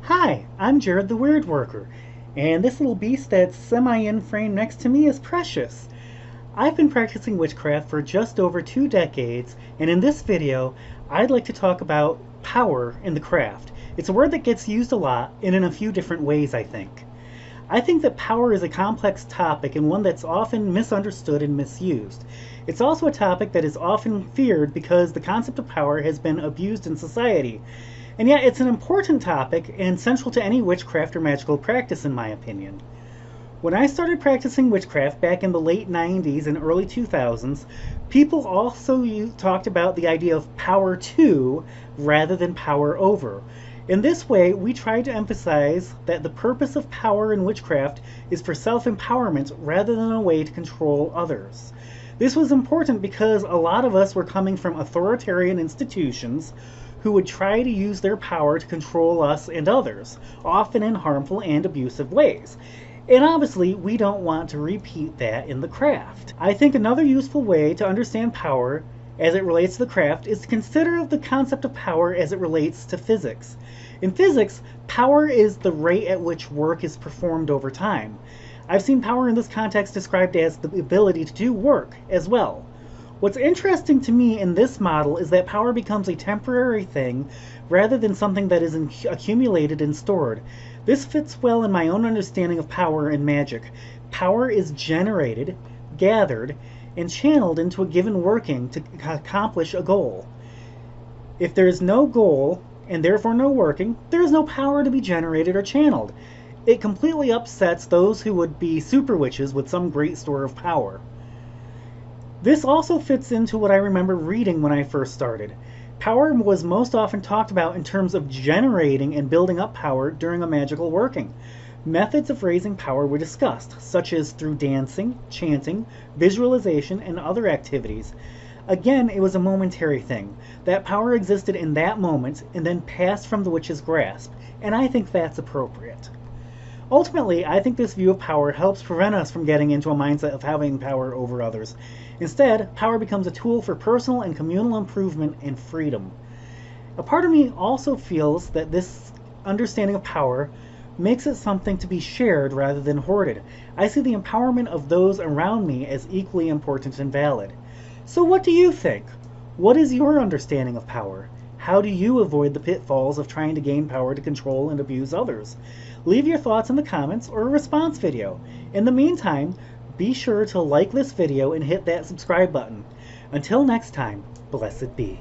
Hi, I'm Jared the Wyrd-Worker, and this little beast that's semi-in frame next to me is Precious. I've been practicing witchcraft for just over 2 decades, and in this video, I'd like to talk about power in the craft. It's a word that gets used a lot, and in a few different ways, I think. I think that power is a complex topic and one that's often misunderstood and misused. It's also a topic that is often feared because the concept of power has been abused in society. And yet it's an important topic and central to any witchcraft or magical practice, in my opinion. When I started practicing witchcraft back in the late 90s and early 2000s, people also talked about the idea of power to rather than power over. In this way, we tried to emphasize that the purpose of power in witchcraft is for self-empowerment rather than a way to control others. This was important because a lot of us were coming from authoritarian institutions who would try to use their power to control us and others, often in harmful and abusive ways. And obviously, we don't want to repeat that in the craft. I think another useful way to understand power as it relates to the craft is to consider the concept of power as it relates to physics. In physics, power is the rate at which work is performed over time. I've seen power in this context described as the ability to do work as well. What's interesting to me in this model is that power becomes a temporary thing rather than something that is accumulated and stored. This fits well in my own understanding of power in magic. Power is generated, gathered, and channeled into a given working to accomplish a goal. If there is no goal, and therefore no working, there is no power to be generated or channeled. It completely upsets those who would be super witches with some great store of power. This also fits into what I remember reading when I first started. Power was most often talked about in terms of generating and building up power during a magical working. Methods of raising power were discussed, such as through dancing, chanting, visualization, and other activities. Again, it was a momentary thing. That power existed in that moment and then passed from the witch's grasp, and I think that's appropriate. Ultimately, I think this view of power helps prevent us from getting into a mindset of having power over others. Instead, power becomes a tool for personal and communal improvement and freedom. A part of me also feels that this understanding of power makes it something to be shared rather than hoarded. I see the empowerment of those around me as equally important and valid. So what do you think? What is your understanding of power? How do you avoid the pitfalls of trying to gain power to control and abuse others? Leave your thoughts in the comments or a response video. In the meantime, be sure to like this video and hit that subscribe button. Until next time, blessed be.